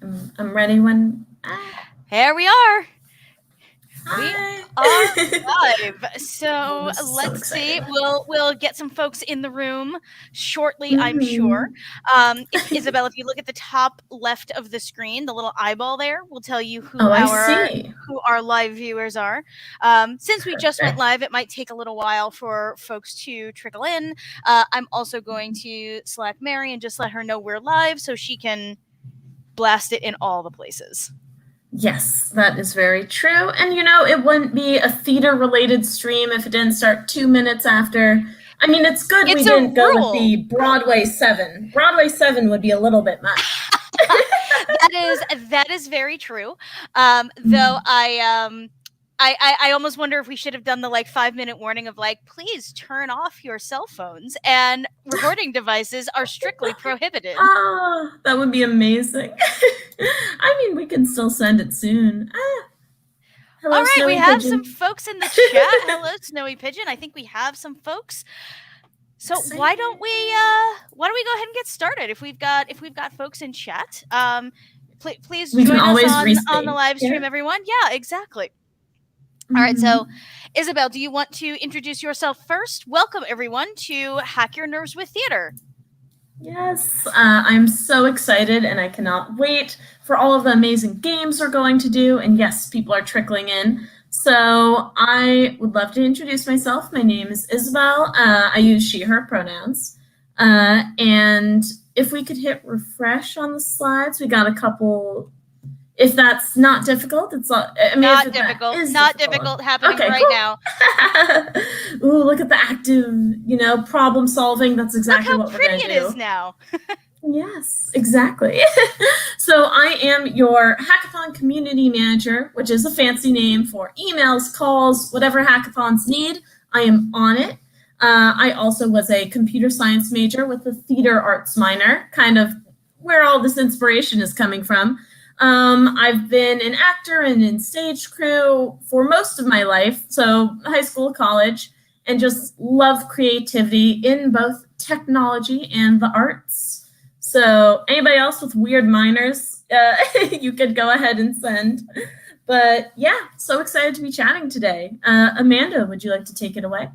I'm ready when. Here we are. We Hi. are live. So I'm so let's see. excited. We'll get some folks in the room shortly, I'm sure. Mhm. If Isabel, if you look at the top left of the screen, the little eyeball there will tell you Oh, I see. who our live viewers are. Since we just went live, it might take a little while for folks to trickle in. I'm also going to Slack Mary and just let her know we're live so she can blast it in all the places. Yes, that is very true. And it wouldn't be a theater-related stream if it didn't start 2 minutes after. I mean, it's good we It's a didn't go with rule. the Broadway 7. Broadway 7 would be a little bit much. that is very true. Though I almost wonder if we should have done the 5-minute warning of please turn off your cell phones and recording devices are strictly prohibited. Oh, that would be amazing. I mean, we can still send it soon. Hello, All right, Snowy we have Pigeon. some folks in the chat. Hello, Snowy Pigeon. I think we have some folks. So why don't we go ahead and get started? If we've got folks in chat, please join us on the live stream, everyone. Yeah, exactly. All right, so Isabel, do you want to introduce yourself first? Welcome everyone to Hack Your Nerves with Theater. Yes, I'm so excited and I cannot wait for all of the amazing games we're going to do. And yes, people are trickling in. So I would love to introduce myself. My name is Isabel. I use she, her pronouns. And if we could hit refresh on the slides, we got a couple. If that's not difficult, it's not. I mean, not difficult. Not difficult happening now. Ooh, look at the active, problem solving. That's exactly what we're going to do. Look how pretty it is now. Yes, exactly. So I am your Hackathon Community Manager, which is a fancy name for emails, calls, whatever hackathons need. I am on it. I also was a computer science major with a theater arts minor, kind of where all this inspiration is coming from. I've been an actor and in stage crew for most of my life, so high school, college, and just love creativity in both technology and the arts. So anybody else with weird minors, you could go ahead and send. But yeah, so excited to be chatting today. Amanda, would you like to take it away?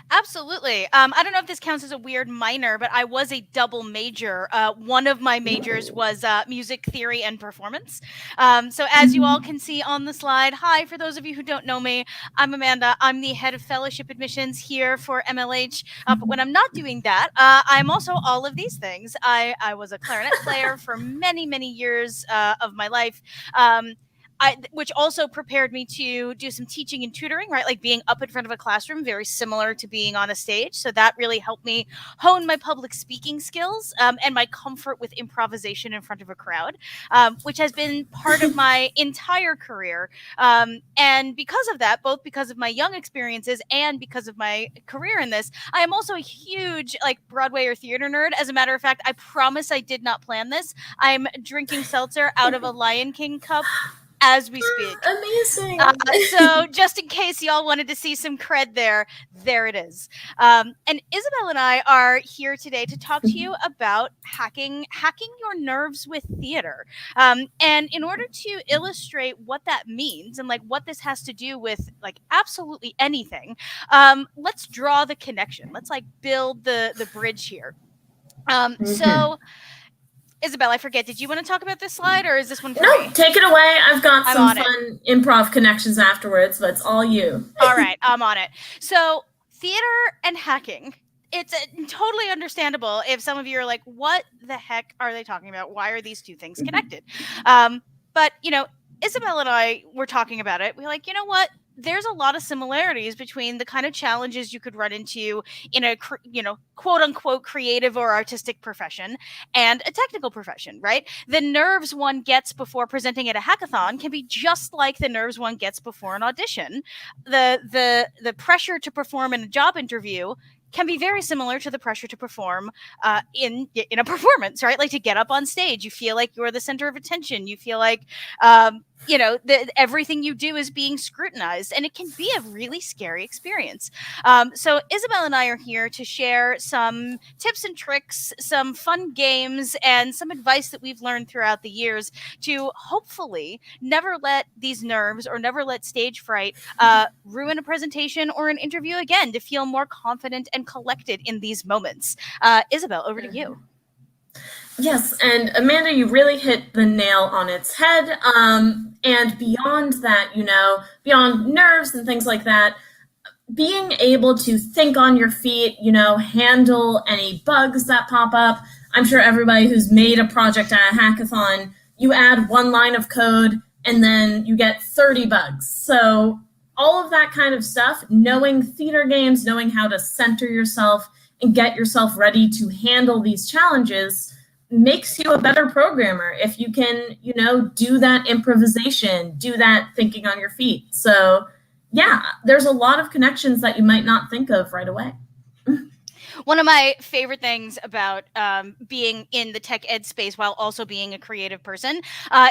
Absolutely. I don't know if this counts as a weird minor, but I was a double major. One of my majors was music theory and performance. So as you all can see on the slide, hi, for those of you who don't know me, I'm Amanda. I'm the head of fellowship admissions here for MLH. But when I'm not doing that, I'm also all of these things. I was a clarinet player for many, many years of my life. Which also prepared me to do some teaching and tutoring, right? Like being up in front of a classroom, very similar to being on a stage. So that really helped me hone my public speaking skills and my comfort with improvisation in front of a crowd, which has been part of my entire career. And because of that, both because of my young experiences and because of my career in this, I am also a huge Broadway or theater nerd. As a matter of fact, I promise I did not plan this. I'm drinking seltzer out of a Lion King cup as we speak. Amazing. So just in case y'all wanted to see some cred there it is. And Isabel and I are here today to talk to you about hacking your nerves with theater. And in order to illustrate what that means and what this has to do with absolutely anything, let's draw the connection. Let's build the bridge here. So Isabel, I forget, did you want to talk about this slide or is this one for me? No, take it away. I've got some fun improv connections afterwards, but it's all you. All right, I'm on it. So theater and hacking. It's totally understandable if some of you are like, what the heck are they talking about? Why are these two things connected? But, Isabel and I were talking about it. We're like, you know what? There's a lot of similarities between the kind of challenges you could run into in a, quote unquote creative or artistic profession and a technical profession, right? The nerves one gets before presenting at a hackathon can be just like the nerves one gets before an audition. The pressure to perform in a job interview can be very similar to the pressure to perform in a performance, right? Like to get up on stage, you feel like you're the center of attention. You feel like everything you do is being scrutinized, and it can be a really scary experience. So Isabel and I are here to share some tips and tricks, some fun games, and some advice that we've learned throughout the years to hopefully never let these nerves or never let stage fright ruin a presentation or an interview again, to feel more confident and collected in these moments. Isabel, over to you. Yes, and Amanda, you really hit the nail on its head. And beyond that, beyond nerves and things like that, being able to think on your feet, handle any bugs that pop up. I'm sure everybody who's made a project at a hackathon, you add one line of code and then you get 30 bugs. So all of that kind of stuff, knowing theater games, knowing how to center yourself and get yourself ready to handle these challenges makes you a better programmer if you can, do that improvisation, do that thinking on your feet. So yeah, there's a lot of connections that you might not think of right away. One of my favorite things about being in the tech ed space while also being a creative person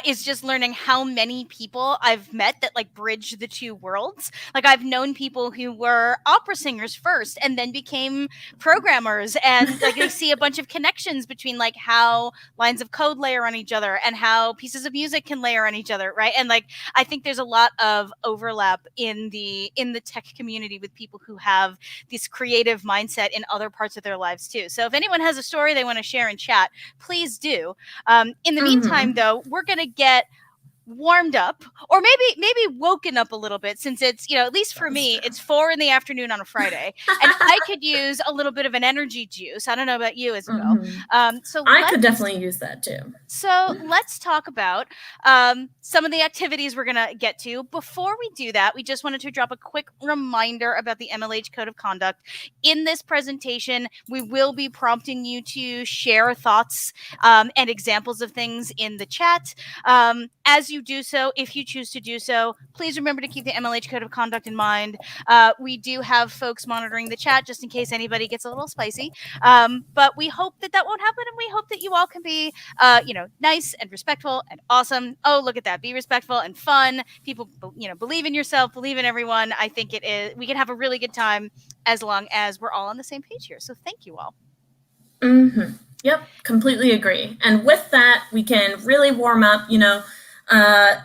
is just learning how many people I've met that like bridge the two worlds. Like I've known people who were opera singers first and then became programmers, and like they see a bunch of connections between like how lines of code layer on each other and how pieces of music can layer on each other, right? And like I think there's a lot of overlap in the tech community with people who have this creative mindset in other parts of their lives too. So if anyone has a story they want to share in chat, please do. In the meantime, though, we're going to get warmed up, or maybe woken up a little bit, since it's, at least for me, it's 4 p.m. on a Friday, and I could use a little bit of an energy juice. I don't know about you, Isabel. So I could definitely use that too. So let's talk about some of the activities we're going to get to. Before we do that, we just wanted to drop a quick reminder about the MLH Code of Conduct. In this presentation, we will be prompting you to share thoughts and examples of things in the chat. As you do so, if you choose to do so, please remember to keep the MLH Code of Conduct in mind. We do have folks monitoring the chat just in case anybody gets a little spicy. But we hope that won't happen, and we hope that you all can be, nice and respectful and awesome. Oh, look at that. Be respectful and fun. People, believe in yourself, believe in everyone. I think we can have a really good time as long as we're all on the same page here. So thank you all. Yep, completely agree. And with that, we can really warm up,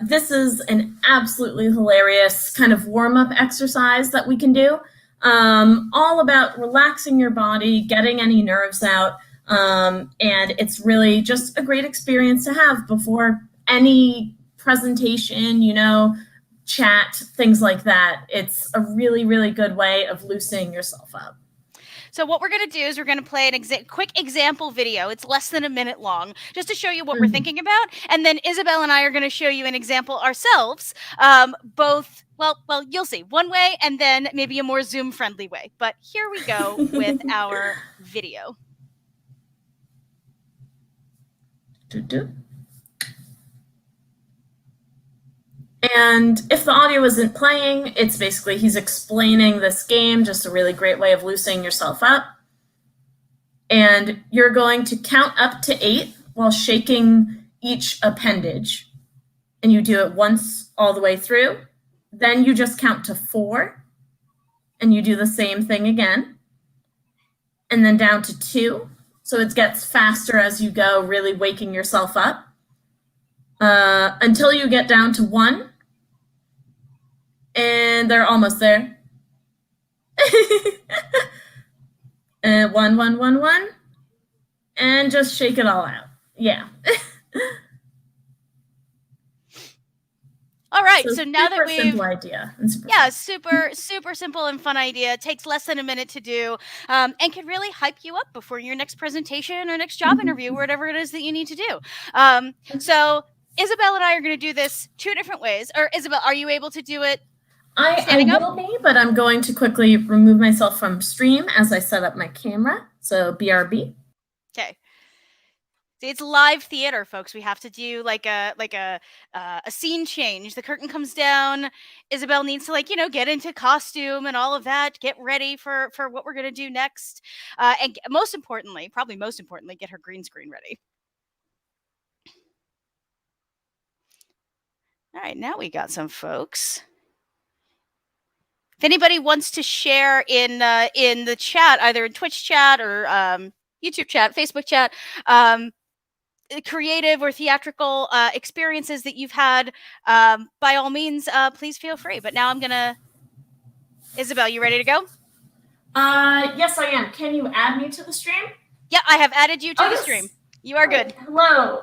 this is an absolutely hilarious kind of warm-up exercise that we can do, all about relaxing your body, getting any nerves out, and it's really just a great experience to have before any presentation, chat, things like that. It's a really, really good way of loosening yourself up. So what we're going to do is we're going to play a quick example video. It's less than a minute long, just to show you what we're thinking about. And then Isabel and I are going to show you an example ourselves, both, well, you'll see, one way and then maybe a more Zoom-friendly way. But here we go with our video. And if the audio isn't playing, it's basically he's explaining this game, just a really great way of loosening yourself up. And you're going to count up to 8 while shaking each appendage. And you do it once all the way through. Then you just count to 4. And you do the same thing again. And then down to 2. So it gets faster as you go, really waking yourself up. Until you get down to 1. And they're almost there. And 1, 1, 1, 1. And just shake it all out. Yeah. All right, so now that we've... simple idea. Super simple and fun idea. It takes less than a minute to do, and can really hype you up before your next presentation or next job interview, whatever it is that you need to do. So Isabel and I are going to do this 2 different ways. Or Isabel, are you able to do it standing up? I will be, but I'm going to quickly remove myself from stream as I set up my camera. So BRB. Okay. See, it's live theater, folks. We have to do like a scene change. The curtain comes down. Isabel needs to get into costume and all of that. Get ready for what we're gonna do next, and most importantly, get her green screen ready. All right, now we got some folks. If anybody wants to share in the chat, either in Twitch chat or YouTube chat, Facebook chat, creative or theatrical experiences that you've had, by all means, please feel free. But now I'm gonna, Isabel, you ready to go? Yes, I am. Can you add me to the stream? Yeah, I have added you to the stream. You are good. Hello.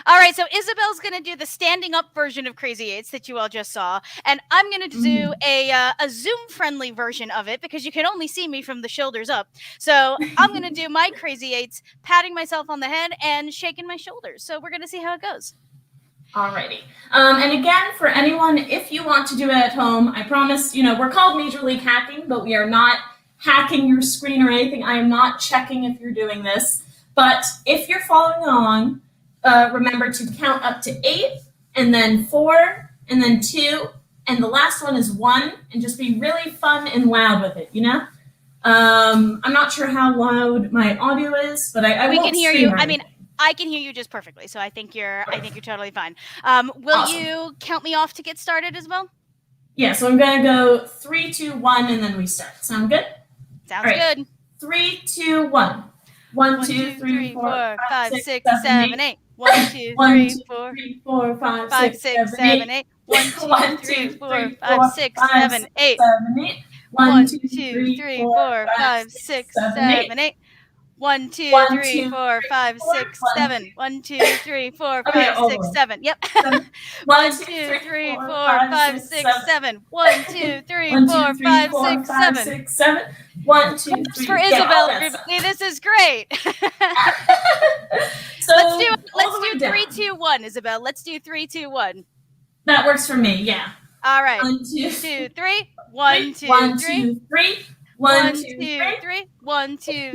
All right, so Isabel's going to do the standing up version of Crazy Eights that you all just saw, and I'm going to do a Zoom-friendly version of it because you can only see me from the shoulders up. So I'm going to do my Crazy Eights, patting myself on the head and shaking my shoulders. So we're going to see how it goes. Alrighty. And again, for anyone, if you want to do it at home, I promise, we're called Major League Hacking, but we are not hacking your screen or anything. I am not checking if you're doing this. But if you're following along, remember to count up to 8, and then 4, and then 2, and the last one is 1, and just be really fun and loud with it, I'm not sure how loud my audio is, but I we won't can hear you. I mean, I can hear you just perfectly, so I think you're totally fine. Will awesome. You count me off to get started as well? Yeah, so I'm gonna go 3, 2, 1, and then we start. Sound good? Sounds good. 3, 2, 1. 1, 2, 3, 4, 5, 6, 7, 8. 1, 2, 3, 4, 5, 6, 7, 8. 1, 2, 3, 4, 5, 6, 7, 8. 1, 2, 3, 4, 5, 6, 7, 8. 1, 2, 3, 4, 5, 6, 7. 1, 2, 3, 4, 5, 6, 7. Yep. 1, 2, 3, 4, 5, 6, 7. 1, 2, 3, 4, 5, 6, 7. 1, 2, 3. For Isabel, everybody, this is great. So let's do 3, 2, 1, Isabel. Let's do 3, 2, 1. That works for me. Yeah. All right. 1, 2, 3. 1, 2, 3. 1, 2, 3. 1, 2,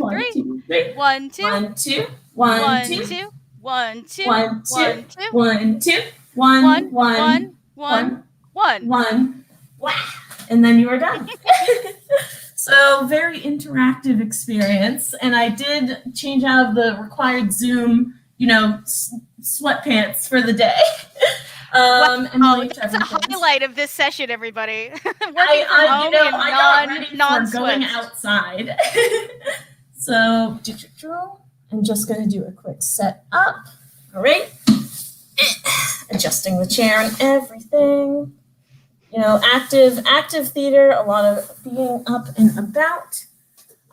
3. 1, 2. 1, 2. 1, 2. 1, 2. 1, 2. 1, 2. 1, 1. 1. 1. Wow. And then you are done. So very interactive experience. And I did change out of the required Zoom, sweatpants for the day. That's a highlight of this session, everybody. Working from home in going outside. So, I'm just going to do a quick set up. All right. Adjusting the chair and everything. Active theater, a lot of being up and about.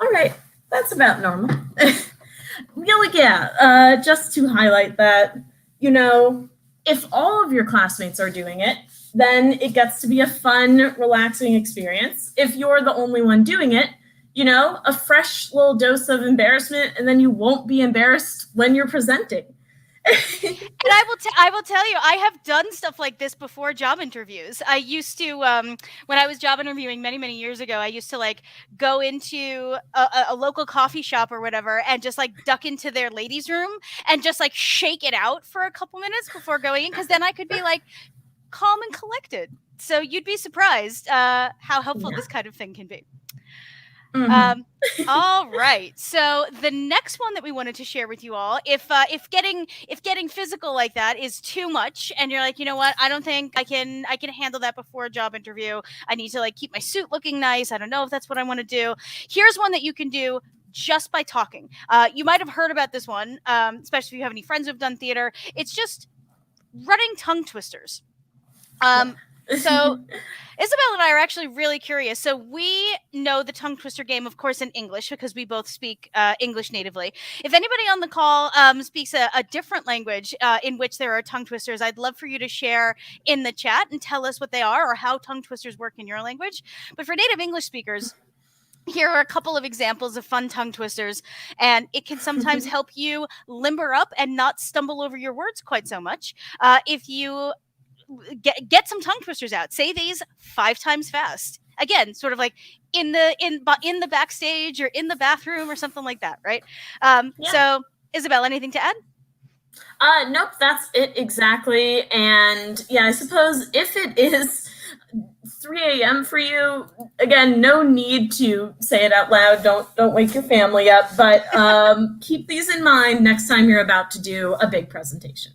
All right. That's about normal. Just to highlight that, if all of your classmates are doing it, then it gets to be a fun, relaxing experience. If you're the only one doing it, a fresh little dose of embarrassment, and then you won't be embarrassed when you're presenting. And I will tell you, I have done stuff like this before job interviews. I used to, when I was job interviewing many, many years ago, I used to go into a local coffee shop or whatever and just duck into their ladies' room and just shake it out for a couple minutes before going in, because then I could be calm and collected. So you'd be surprised how helpful this kind of thing can be. Mm-hmm. All right. So the next one that we wanted to share with you all, if getting physical like that is too much, and you're like, you know what, I don't think I can handle that before a job interview. I need to keep my suit looking nice. I don't know if that's what I want to do. Here's one that you can do just by talking. You might have heard about this one, especially if you have any friends who've done theater. It's just running tongue twisters. So Isabel and I are actually really curious. So we know the tongue twister game, of course, in English, because we both speak English natively. If anybody on the call speaks a different language in which there are tongue twisters, I'd love for you to share in the chat and tell us what they are or how tongue twisters work in your language. But for native English speakers, here are a couple of examples of fun tongue twisters, and it can sometimes help you limber up and not stumble over your words quite so much. If you get some tongue twisters out. Say these 5 times fast. Again, sort of in the backstage or in the bathroom or something like that, right? So Isabel, anything to add? Nope, that's it exactly. And yeah, I suppose if it is 3 a.m. for you, again, no need to say it out loud. Don't wake your family up, but keep these in mind next time you're about to do a big presentation.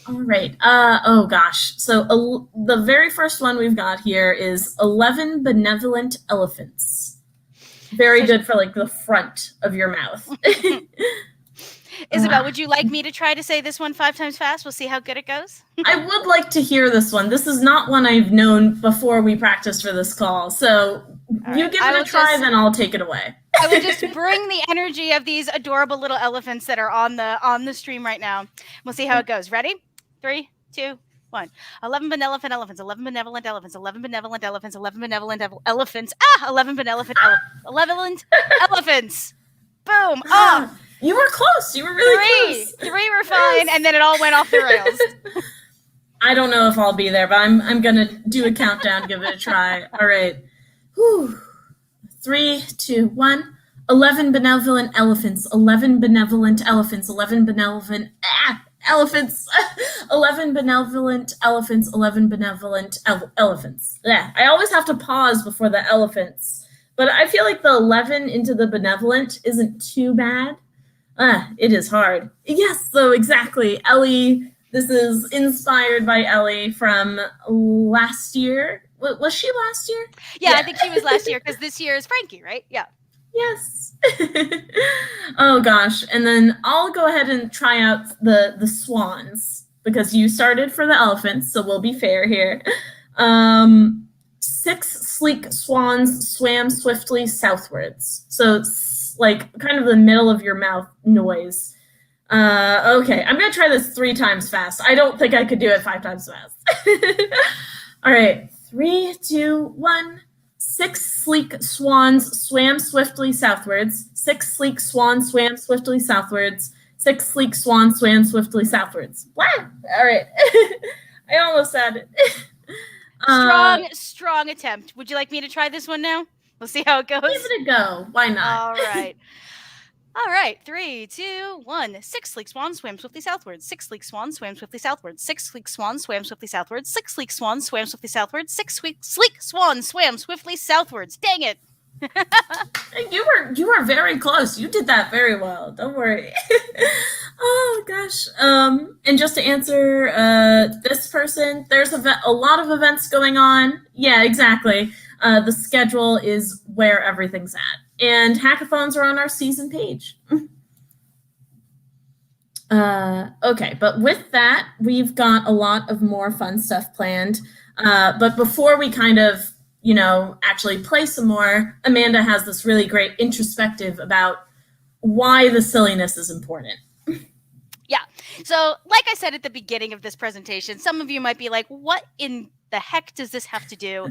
All right. Oh gosh. So the very first one we've got here is 11 benevolent elephants. Very good for like the front of your mouth. Isabel, would you like me to try to say this one 5 times fast? We'll see how good it goes. I would like to hear this one. This is not one I've known before we practiced for this call. So you give it a try, then I'll take it away. I would just bring the energy of these adorable little elephants that are on the stream right now. We'll see how it goes. Ready? 3, 2, 1. 11 benevolent elephants, 11 benevolent elephants, 11 benevolent elephants, 11 benevolent elephants. 11 benevolent elephants. Boom. Oh. You were close. You were really close. 3 were fine, and then it all went off the rails. I don't know if I'll be there, but I'm gonna do a countdown, give it a try. All right. Whew. 3, 2, 1. 11 benevolent elephants. 11 benevolent elephants. 11 benevolent elephants. 11 benevolent elephants. 11 benevolent elephants. Yeah, I always have to pause before the elephants, but I feel like the 11 into the benevolent isn't too bad. It is hard. Yes, so exactly. Ellie, this is inspired by Ellie from last year. Was she last year? Yeah, I think she was last year because this year is Frankie, right? Yeah. Yes. Oh gosh. And then I'll go ahead and try out the swans because you started for the elephants, so we'll be fair here. 6 sleek swans swam swiftly southwards. So like kind of the middle of your mouth noise. Okay, I'm gonna try this 3 times fast. I don't think I could do it 5 times fast. All right, 3, 2, 1. 6 sleek swans swam swiftly southwards. 6 sleek swans swam swiftly southwards. 6 sleek swans swam swiftly southwards. Wow. All right. I almost had it. Strong attempt. Would you like me to try this one now? We'll see how it goes. Give it a go. Why not? All right. 3, 2, 1. 6 sleek swans swam swiftly southwards. 6 sleek swans swam swiftly southwards. 6 sleek swans swam swiftly southwards. 6 sleek swans swam swiftly southwards. 6 sleek swans swam swiftly southwards. Dang it. You were very close. You did that very well. Don't worry. Oh gosh. And just to answer this person, there's a lot of events going on. Yeah, exactly. The schedule is where everything's at. And hackathons are on our season page. Okay, but with that, we've got a lot of more fun stuff planned. But before we kind of, actually play some more, Amanda has this really great introspective about why the silliness is important. Yeah. So like I said at the beginning of this presentation, some of you might be like, what in the heck does this have to do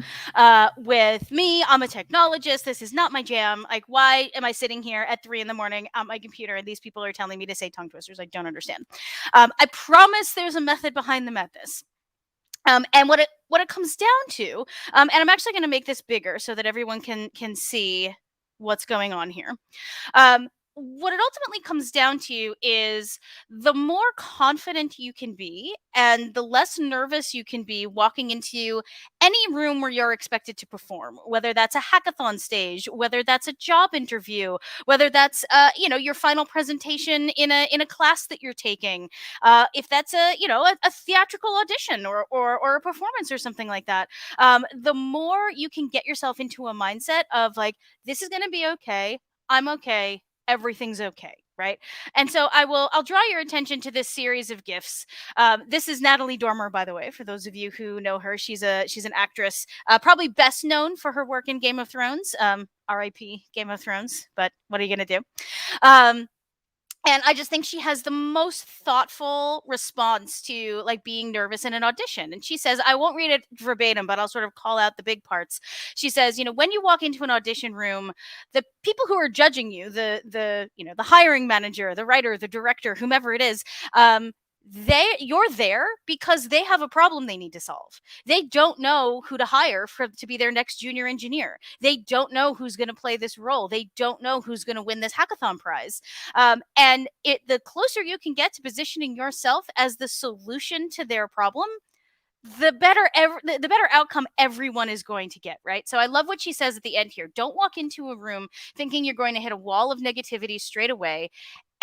with me? I'm a technologist. This is not my jam. Like, why am I sitting here at 3 a.m. on my computer and these people are telling me to say tongue twisters? I don't understand. I promise there's a method behind the madness. And what it comes down to, and I'm actually going to make this bigger so that everyone can see what's going on here. What it ultimately comes down to is the more confident you can be and the less nervous you can be walking into any room where you're expected to perform, whether that's a hackathon stage, whether that's a job interview, whether that's your final presentation in a class that you're taking, if that's a theatrical audition or a performance or something like that. The more you can get yourself into a mindset of like, this is going to be okay, I'm okay, everything's okay, right? And so I'll draw your attention to this series of GIFs. This is Natalie Dormer, by the way, for those of you who know her. She's an actress, probably best known for her work in Game of Thrones. R.I.P. Game of Thrones, but what are you going to do? And I just think she has the most thoughtful response to like being nervous in an audition. And she says, I won't read it verbatim, but I'll sort of call out the big parts. She says, when you walk into an audition room, the people who are judging you, the hiring manager, the writer, the director, whomever it is, you're there because they have a problem they need to solve. They don't know who to hire to be their next junior engineer. They don't know who's going to play this role. They don't know who's going to win this hackathon prize. And the closer you can get to positioning yourself as the solution to their problem, the better outcome everyone is going to get, right? So I love what she says at the end here. Don't walk into a room thinking you're going to hit a wall of negativity straight away.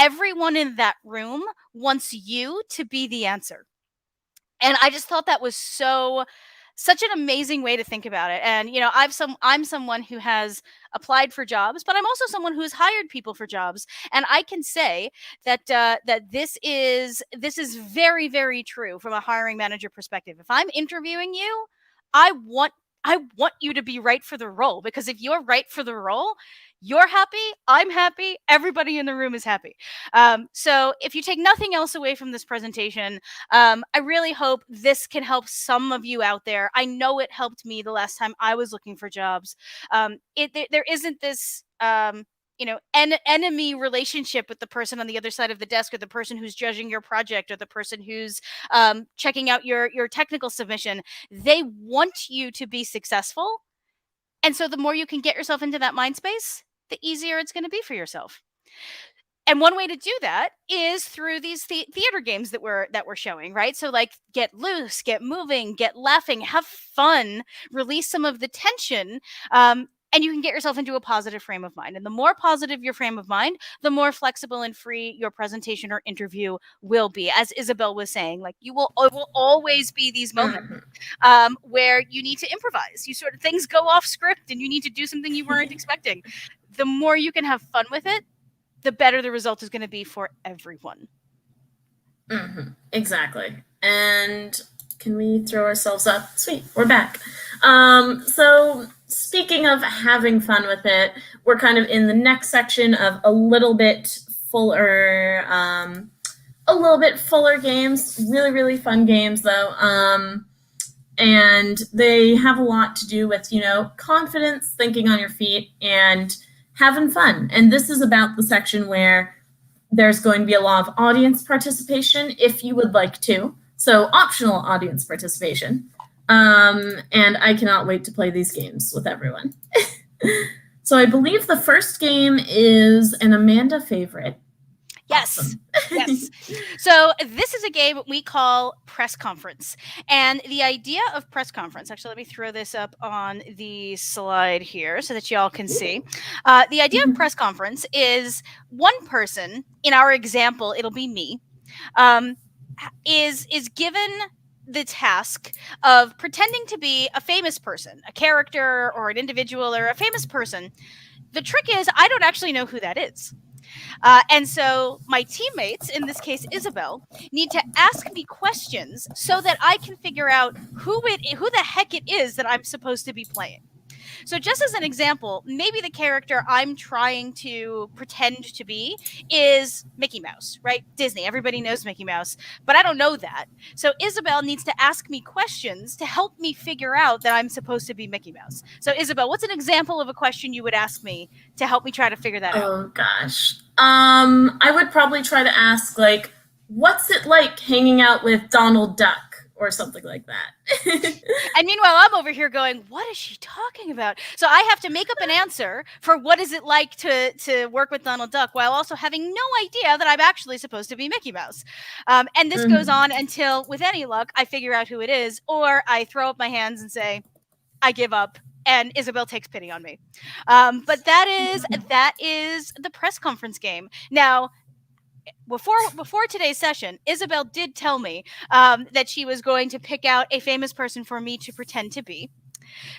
Everyone in that room wants you to be the answer. And I just thought that was such an amazing way to think about it. And I'm someone who has applied for jobs, but I'm also someone who's hired people for jobs, and I can say that this is very, very true from a hiring manager perspective. If I'm interviewing you, I want you to be right for the role, because if you're right for the role, you're happy, I'm happy, everybody in the room is happy. So if you take nothing else away from this presentation, I really hope this can help some of you out there. I know it helped me the last time I was looking for jobs. There isn't this enemy relationship with the person on the other side of the desk, or the person who's judging your project, or the person who's checking out your technical submission. They want you to be successful. And so the more you can get yourself into that mind space, the easier it's going to be for yourself. And one way to do that is through these theater games that we're showing, right? So like, get loose, get moving, get laughing, have fun, release some of the tension, and you can get yourself into a positive frame of mind. And the more positive your frame of mind, the more flexible and free your presentation or interview will be. As Isabel was saying, like, it will always be these moments where you need to improvise. Things go off script and you need to do something you weren't expecting. The more you can have fun with it, the better the result is going to be for everyone. Mm-hmm. Exactly. And can we throw ourselves up? Sweet, we're back. So speaking of having fun with it, we're kind of in the next section of a little bit fuller games. Really, really fun games, though. And they have a lot to do with, confidence, thinking on your feet, and having fun. And this is about the section where there's going to be a lot of audience participation if you would like to. So optional audience participation. And I cannot wait to play these games with everyone. So I believe the first game is an Amanda favorite. Yes. Awesome. Yes. So this is a game we call Press Conference. And the idea of Press Conference, actually, let me throw this up on the slide here so that y'all can see. The idea of Press Conference is one person, in our example, it'll be me, is given the task of pretending to be a famous person, a character or an individual or a famous person. The trick is I don't actually know who that is. And so my teammates, in this case Isabel, need to ask me questions so that I can figure out who the heck it is that I'm supposed to be playing. So just as an example, maybe the character I'm trying to pretend to be is Mickey Mouse, right? Disney, everybody knows Mickey Mouse, but I don't know that. So Isabel needs to ask me questions to help me figure out that I'm supposed to be Mickey Mouse. So Isabel, what's an example of a question you would ask me to help me try to figure that out? Oh gosh. I would probably try to ask, like, what's it like hanging out with Donald Duck? Or something like that. And meanwhile, I'm over here going, what is she talking about? So I have to make up an answer for what is it like to work with Donald Duck, while also having no idea that I'm actually supposed to be Mickey Mouse. And this goes on until, with any luck, I figure out who it is, or I throw up my hands and say, I give up. And Isabel takes pity on me. But that is the press conference game. Now, before today's session, Isabel did tell me that she was going to pick out a famous person for me to pretend to be.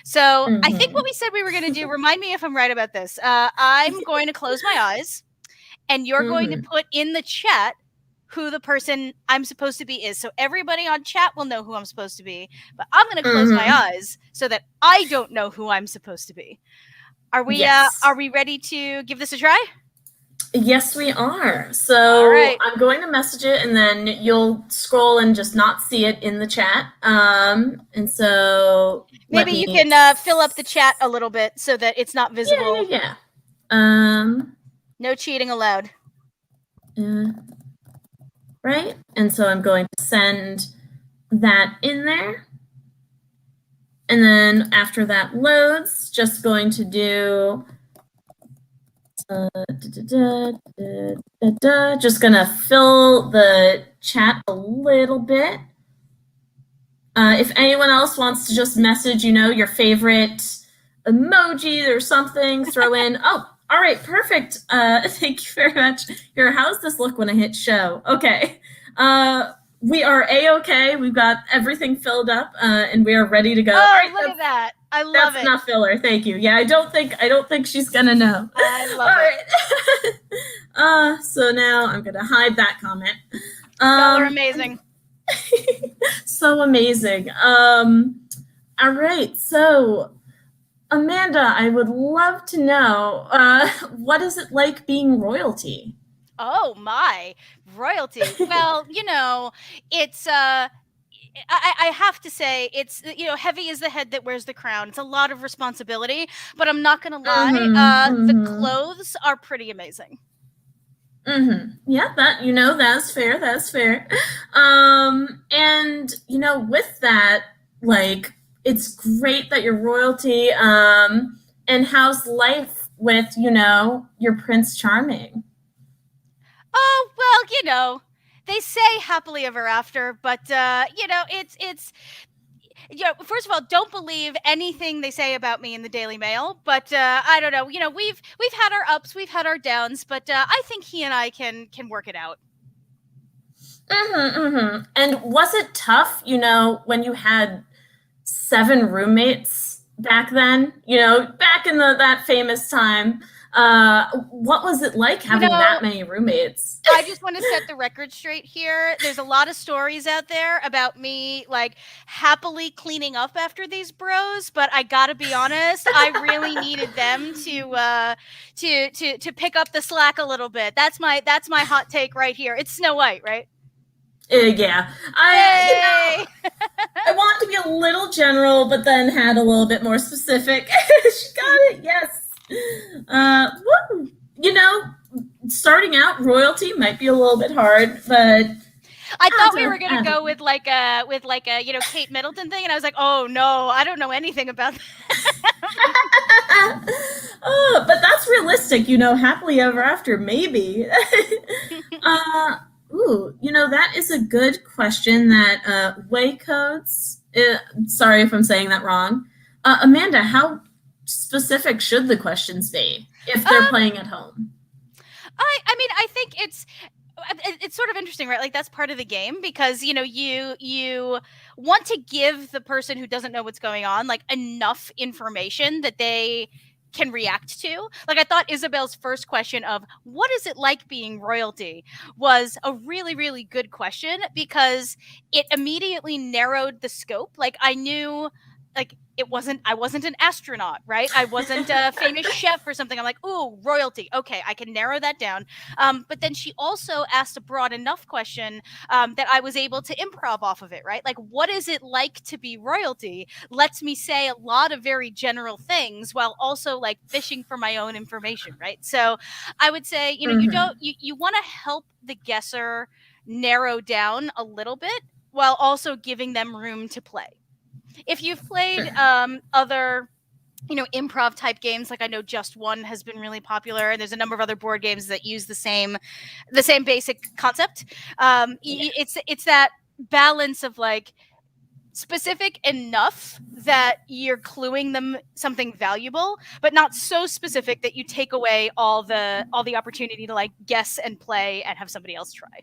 So I think what we said we were going to do, remind me if I'm right about this. I'm going to close my eyes, and you're going to put in the chat who the person I'm supposed to be is. So everybody on chat will know who I'm supposed to be, but I'm going to close my eyes so that I don't know who I'm supposed to be. Are we ready to give this a try? Yes, we are. So right. I'm going to message it, and then you'll scroll and just not see it in the chat. And so maybe you can fill up the chat a little bit so that it's not visible. Yeah. No cheating allowed. right? And so I'm going to send that in there. And then after that loads, just going to do just gonna fill the chat a little bit. If anyone else wants to just message, your favorite emoji or something, throw in. Oh, all right, perfect. Thank you very much. Here, how's this look when I hit show? Okay. We are A-okay. We've got everything filled up, and we are ready to go. Oh, all right, look at that. I love it. That's not filler. Thank you. Yeah, I don't think she's gonna know. I love it. So now I'm gonna hide that comment. Y'all are amazing. So amazing. All right. So Amanda, I would love to know, what is it like being royalty? Oh my, royalty. Well, it's I have to say it's heavy is the head that wears the crown. It's a lot of responsibility, but I'm not gonna lie, the clothes are pretty amazing. Yeah, that's fair. That's fair. And with that, like, it's great that you're royalty. And how's life with your Prince Charming? Oh, well, they say happily ever after, but it's first of all, don't believe anything they say about me in the Daily Mail, but I don't know. We've had our ups, we've had our downs, but I think he and I can work it out. And was it tough, when you had 7 roommates back then, back in that famous time? What was it like having that many roommates? I just want to set the record straight here. There's a lot of stories out there about me like happily cleaning up after these bros, but I gotta be honest, I really needed them to pick up the slack a little bit. That's my hot take right here. It's Snow White, right? Yeah. I want to be a little general, but then had a little bit more specific. She got it. Yes. Starting out royalty might be a little bit hard, but I thought we were gonna go with like a Kate Middleton thing, and I was like, oh no, I don't know anything about that. Oh, but that's realistic, happily ever after, maybe. That is a good question that way codes. Sorry if I'm saying that wrong. Amanda, how specific should the questions be if they're playing at home? I mean, I think it's sort of interesting, right? Like that's part of the game because you want to give the person who doesn't know what's going on like enough information that they can react to. Like I thought Isabel's first question of what is it like being royalty was a really, really good question because it immediately narrowed the scope. Like I knew like I wasn't an astronaut, right? I wasn't a famous chef or something. I'm like, ooh, royalty. Okay, I can narrow that down. But then she also asked a broad enough question that I was able to improv off of it, right? Like, what is it like to be royalty? Lets me say a lot of very general things while also like fishing for my own information, right? So I would say, you want to help the guesser narrow down a little bit while also giving them room to play. If you've played other, improv type games, like I know Just One has been really popular, and there's a number of other board games that use the same basic concept. It's that balance of like specific enough that you're cluing them something valuable, but not so specific that you take away all the opportunity to like guess and play and have somebody else try.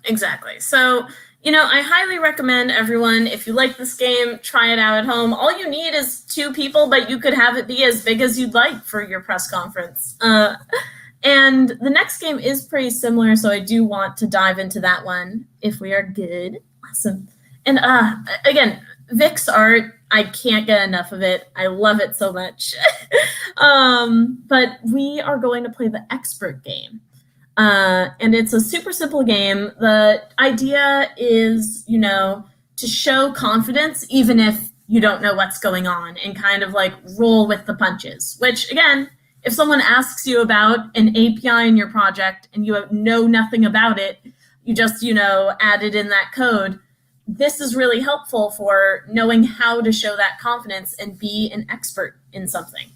Exactly. So, I highly recommend everyone, if you like this game, try it out at home. All you need is 2 people, but you could have it be as big as you'd like for your press conference. And the next game is pretty similar, so I do want to dive into that one if we are good. Awesome. And again, Vic's art, I can't get enough of it. I love it so much. But we are going to play the expert game. And it's a super simple game. The idea is, to show confidence even if you don't know what's going on and kind of like roll with the punches, which again, if someone asks you about an API in your project and you know nothing about it, you just, added in that code. This is really helpful for knowing how to show that confidence and be an expert in something.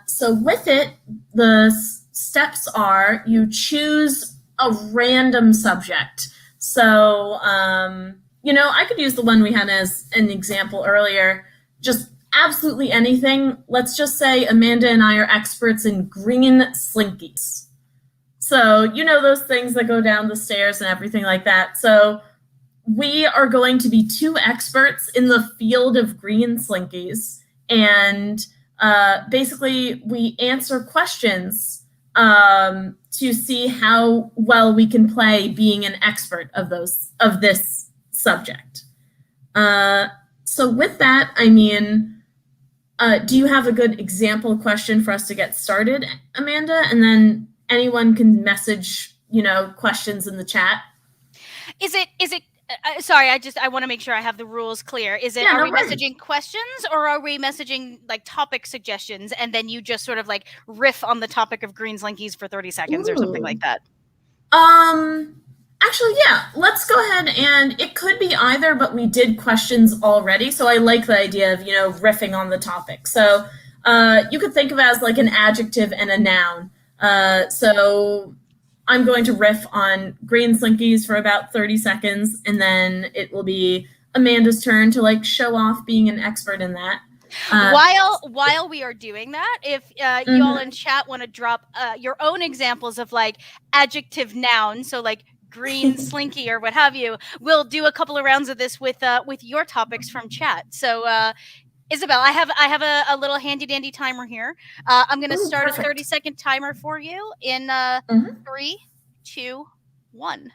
So with it, the steps are you choose a random subject. So, I could use the one we had as an example earlier, just absolutely anything. Let's just say Amanda and I are experts in green slinkies. So, those things that go down the stairs and everything like that. So we are going to be two experts in the field of green slinkies, and basically we answer questions to see how well we can play being an expert of this subject. So with that, do you have a good example question for us to get started, Amanda? And then anyone can message, questions in the chat. Is it sorry, I want to make sure I have the rules clear. Are we messaging questions, or are we messaging like topic suggestions, and then you just sort of like riff on the topic of green slinkies for 30 seconds or something like that? Actually, yeah, let's go ahead, and it could be either, but we did questions already, so I like the idea of, riffing on the topic. So you could think of it as like an adjective and a noun. So I'm going to riff on green slinkies for about 30 seconds, and then it will be Amanda's turn to like show off being an expert in that. While we are doing that, if you all in chat want to drop your own examples of like adjective noun, so like green slinky or what have you, we'll do a couple of rounds of this with your topics from chat. So Isabel, I have a little handy dandy timer here. I'm going to start a 30-second timer for you in 3, 2, 1.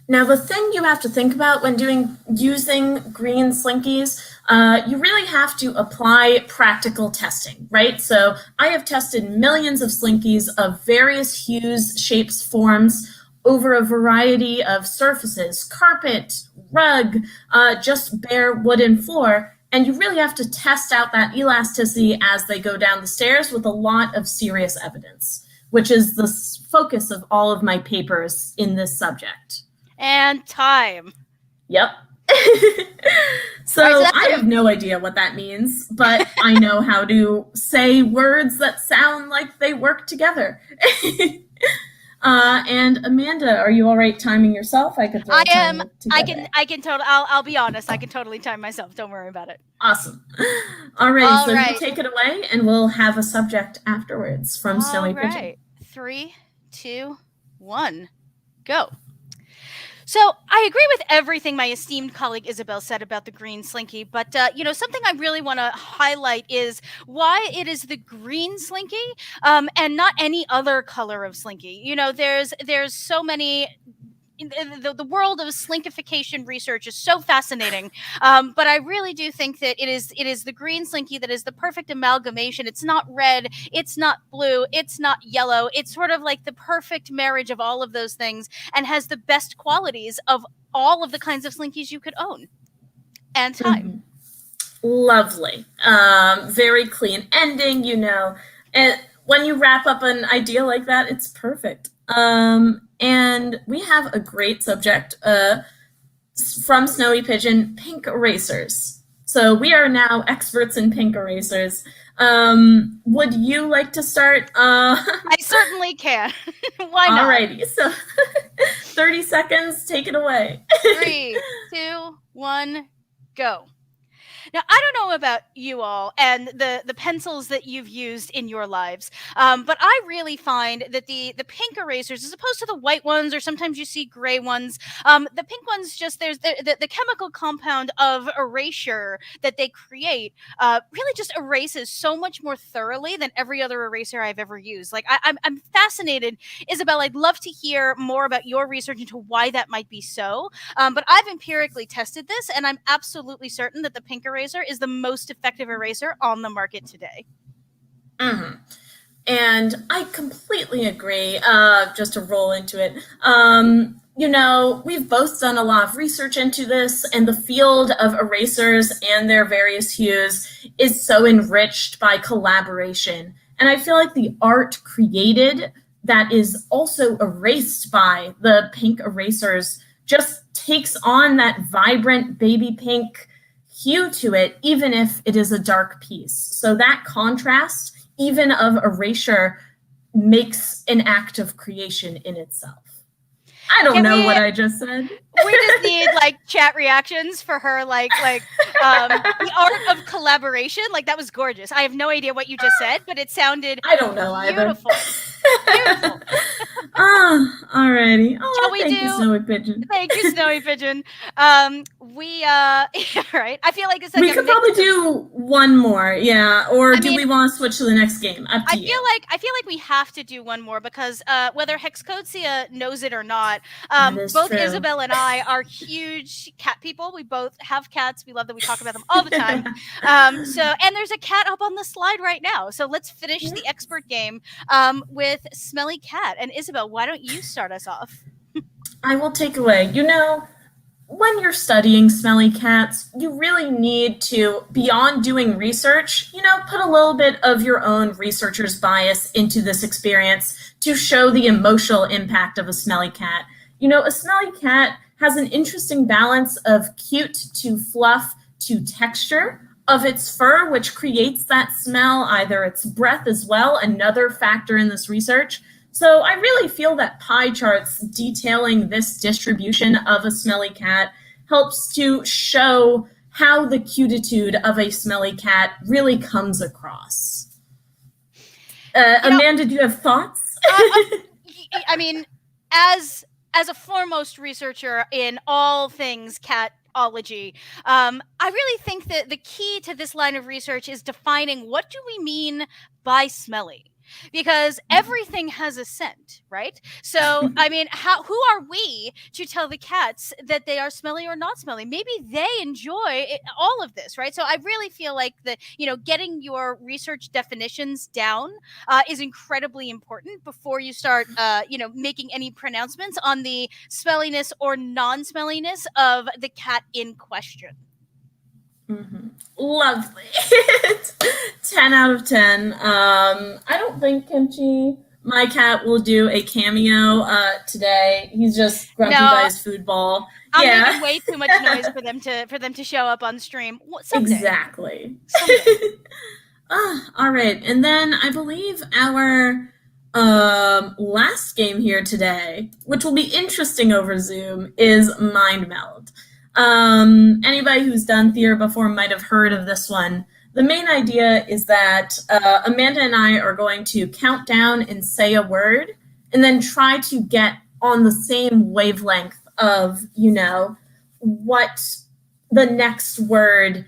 Now, the thing you have to think about when using green slinkies, you really have to apply practical testing, right? So I have tested millions of slinkies of various hues, shapes, forms over a variety of surfaces, carpet, rug, just bare wooden floor. And you really have to test out that elasticity as they go down the stairs with a lot of serious evidence, which is the focus of all of my papers in this subject. And time. Yep. So I have no idea what that means, but I know how to say words that sound like they work together. And Amanda, are you all right timing yourself? I could. I am. I can totally. I'll be honest. I can totally time myself. Don't worry about it. Awesome. All right. You take it away, and we'll have a subject afterwards from Snowy Pigeon. 3, 2, 1, go. So I agree with everything my esteemed colleague Isabel said about the green slinky, but something I really want to highlight is why it is the green slinky and not any other color of slinky. There's so many. The world of slinkification research is so fascinating, but I really do think that it is the green slinky that is the perfect amalgamation. It's not red, it's not blue, it's not yellow. It's sort of like the perfect marriage of all of those things, and has the best qualities of all of the kinds of slinkies you could own. And time. Lovely. Very clean ending, and when you wrap up an idea like that, it's perfect. And we have a great subject from Snowy Pigeon, pink erasers. So we are now experts in pink erasers. Would you like to start? I certainly can. Why not? Alrighty, so 30 seconds, take it away. 3, 2, 1, go. Now, I don't know about you all and the pencils that you've used in your lives, but I really find that the pink erasers, as opposed to the white ones, or sometimes you see gray ones, the pink ones, just there's the chemical compound of erasure that they create really just erases so much more thoroughly than every other eraser I've ever used. Like, I'm fascinated. Isabel, I'd love to hear more about your research into why that might be so, but I've empirically tested this, and I'm absolutely certain that the pink eraser is the most effective eraser on the market today. Mm-hmm. And I completely agree, just to roll into it. We've both done a lot of research into this, and the field of erasers and their various hues is so enriched by collaboration. And I feel like the art created that is also erased by the pink erasers just takes on that vibrant baby pink hue to it, even if it is a dark piece. So that contrast, even of erasure, makes an act of creation in itself. I don't know what I just said. We just need like chat reactions for her, like the art of collaboration. Like, that was gorgeous. I have no idea what you just said, but it sounded I don't know beautiful. Beautiful. Alrighty. Oh, Shall we thank you, Snowy Pigeon. Thank you, Snowy Pigeon. Right. I feel like it's like we could probably do one more, yeah. Or do we want to switch to the next game? Up to you. I feel like we have to do one more because whether Hexcodia knows it or not, both true. Isabel and I are huge cat people. We both have cats. We love that we talk about them all the time. And there's a cat up on the slide right now. So let's finish the expert game with Smelly Cat. And Isabel, why don't you start us off? I will take away. You know, when you're studying smelly cats, you really need to, beyond doing research, you know, put a little bit of your own researcher's bias into this experience to show the emotional impact of a smelly cat. You know, a smelly cat has an interesting balance of cute to fluff to texture of its fur, which creates that smell, either its breath as well, another factor in this research. So I really feel that pie charts detailing this distribution of a smelly cat helps to show how the cutitude of a smelly cat really comes across. Amanda, do you have thoughts? I mean, as a foremost researcher in all things catology, I really think that the key to this line of research is defining what do we mean by smelly? Because everything has a scent, right? So, I mean, who are we to tell the cats that they are smelly or not smelly? Maybe they enjoy all of this, right? So I really feel like getting your research definitions down is incredibly important before you start, making any pronouncements on the smelliness or non-smelliness of the cat in question. Mm-hmm. Lovely. 10 out of 10. I don't think Kimchi, my cat, will do a cameo today. He's just grumpy by his food ball. I'm making way too much noise for them to show up on stream. Someday. Exactly. All right. And then I believe our last game here today, which will be interesting over Zoom, is Mind Meld. Anybody who's done theater before might have heard of this one. The main idea is that Amanda and I are going to count down and say a word and then try to get on the same wavelength of, what the next word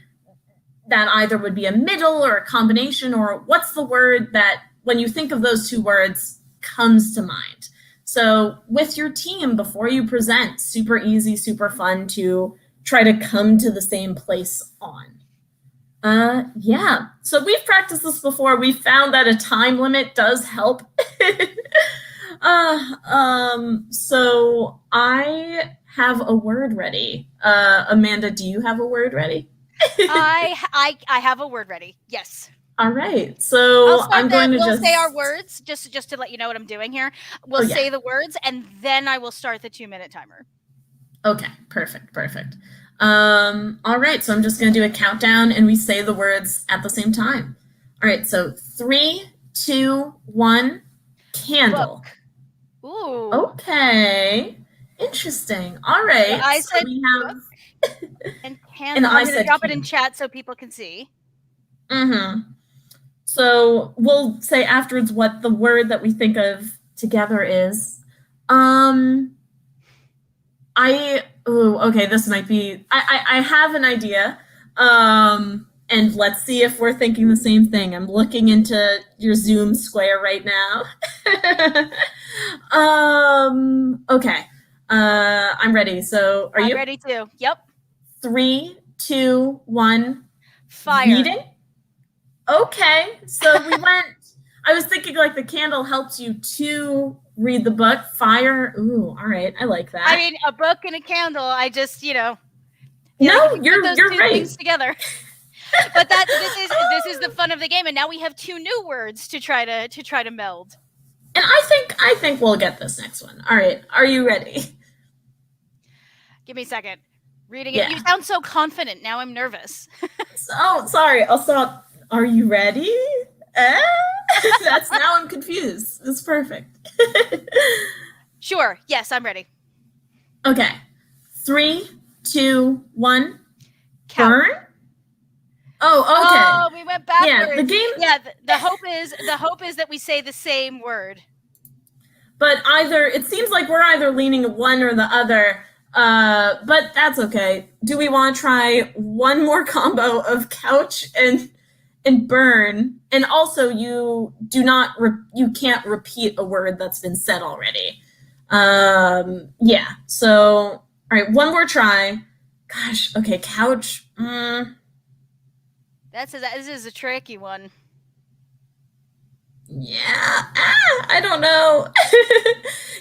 that either would be a middle or a combination, or what's the word that, when you think of those two words, comes to mind. So with your team, before you present, super easy, super fun to try to come to the same place on. So we've practiced this before. We found that a time limit does help. So I have a word ready. Amanda, do you have a word ready? I have a word ready. Yes. All right. So we'll say our words just to let you know what I'm doing here. We'll say the words and then I will start the 2-minute timer. Okay, perfect. All right, so I'm just going to do a countdown and we say the words at the same time. All right, so 3, 2, 1, candle. Book. Ooh. Okay, interesting. All right. So I said we have and candle. I'm going to drop it in chat so people can see. Mm-hmm. So we'll say afterwards what the word that we think of together is. Okay, this might be, I have an idea, and let's see if we're thinking the same thing. I'm looking into your Zoom square right now. Okay, I'm ready. So are you? I'm ready too. Yep. 3, 2, 1. Fire. Meeting? Okay, so we went, I was thinking like the candle helps you to read the book. Fire. Ooh, all right. I like that. I mean, a book and a candle. I just, No, you're right. Things together. But this is the fun of the game, and now we have 2 new words to try to meld. And I think we'll get this next one. All right, are you ready? Give me a second. Reading it. Yeah. You sound so confident. Now I'm nervous. Oh, sorry. I'll stop. Are you ready? That's now I'm confused. It's perfect. Sure. Yes, I'm ready. Okay. 3, 2, 1. Count. Burn. Oh, okay. Oh, we went backwards. Yeah, the game. Yeah, the hope is that we say the same word. But it seems like we're either leaning one or the other. But that's okay. Do we want to try one more combo of couch and burn? And also, you can't repeat a word that's been said already. Yeah. So, all right, one more try. Gosh. Okay, couch. This is a tricky one. Yeah, I don't know.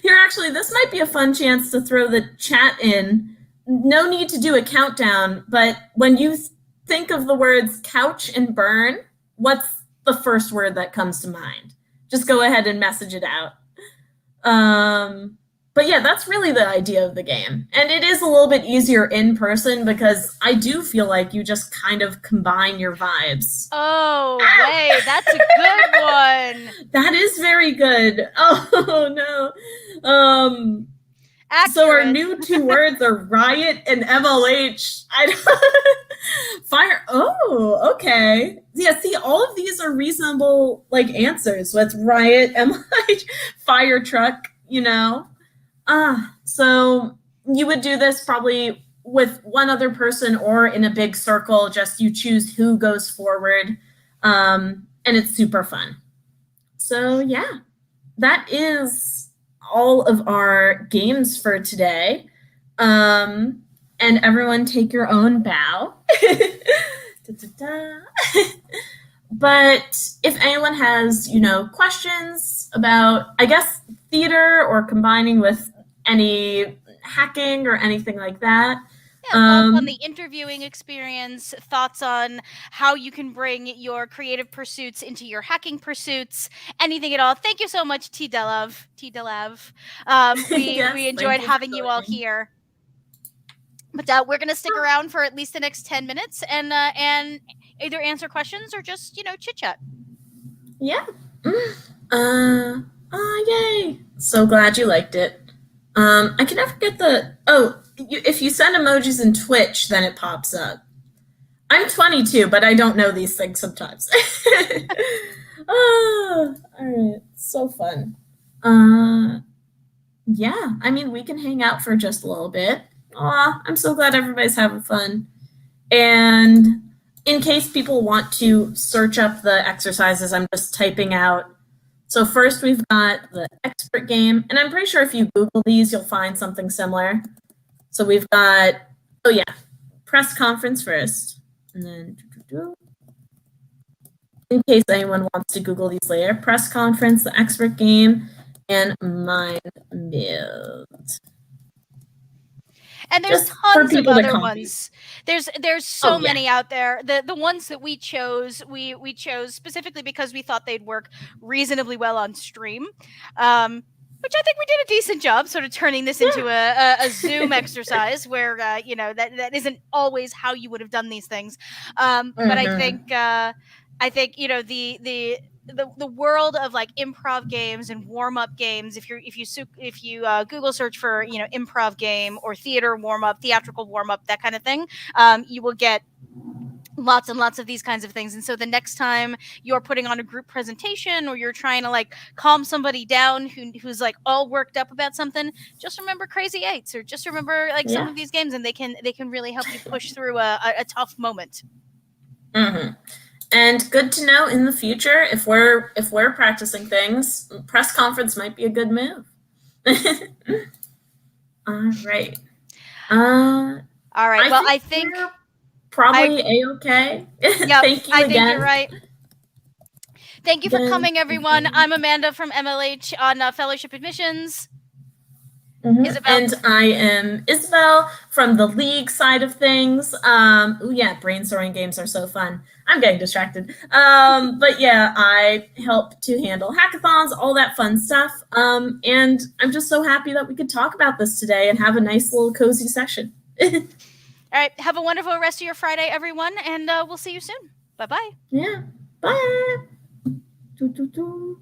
Here, actually, this might be a fun chance to throw the chat in. No need to do a countdown, but when you think of the words couch and burn, what's the first word that comes to mind? Just go ahead and message it out. But yeah, that's really the idea of the game. And it is a little bit easier in person because I do feel like you just kind of combine your vibes. Oh, wait, that's a good one. That is very good. Oh, no. So our new 2 words are riot and MLH. Fire. Oh, okay. Yeah, see, all of these are reasonable answers with riot, MLH, fire truck, So you would do this probably with one other person or in a big circle, just you choose who goes forward. And it's super fun. So yeah, that is all of our games for today. And everyone take your own bow. But if anyone has, questions about, I guess, theater or combining with any hacking or anything like that. Yeah, thoughts on the interviewing experience, thoughts on how you can bring your creative pursuits into your hacking pursuits, anything at all. Thank you so much, T. Delav. Yes, we enjoyed having you all here. But we're going to stick around for at least the next 10 minutes and either answer questions or just, chit chat. Yeah. Yay. So glad you liked it. I can never get if you send emojis in Twitch, then it pops up. I'm 22, but I don't know these things sometimes. All right. So fun. Yeah, I mean, we can hang out for just a little bit. Aw, I'm so glad everybody's having fun. And in case people want to search up the exercises, I'm just typing out. So first we've got the expert game, and I'm pretty sure if you Google these, you'll find something similar. So we've got, press conference first. And then, in case anyone wants to Google these later, press conference, the expert game, and mind build. And there's tons of other ones. There's so many out there. The ones that we chose specifically because we thought they'd work reasonably well on stream. Which I think we did a decent job sort of turning this into a Zoom exercise where that isn't always how you would have done these things. But I think the world of improv games and warm-up games, if you Google search for improv game or theater warm-up, theatrical warm-up, that kind of thing, you will get lots and lots of these kinds of things. And so the next time you're putting on a group presentation or you're trying to calm somebody down who's all worked up about something, just remember Crazy Eights or just remember some of these games, and they can really help you push through a tough moment. Mm-hmm. And good to know in the future, if we're practicing things, press conference might be a good move. All right. All right. I think we're probably A-okay. Yep, Thank you I again. think you're right. Thank you for coming, everyone. I'm Amanda from MLH on Fellowship Admissions. Isabel? And I am Isabel from the league side of things. Oh yeah, brainstorming games are so fun. I'm getting distracted. But yeah, I help to handle hackathons, all that fun stuff. And I'm just so happy that we could talk about this today and have a nice little cozy session. All right. Have a wonderful rest of your Friday, everyone, and we'll see you soon. Bye-bye. Yeah. Bye. Doo, doo, doo.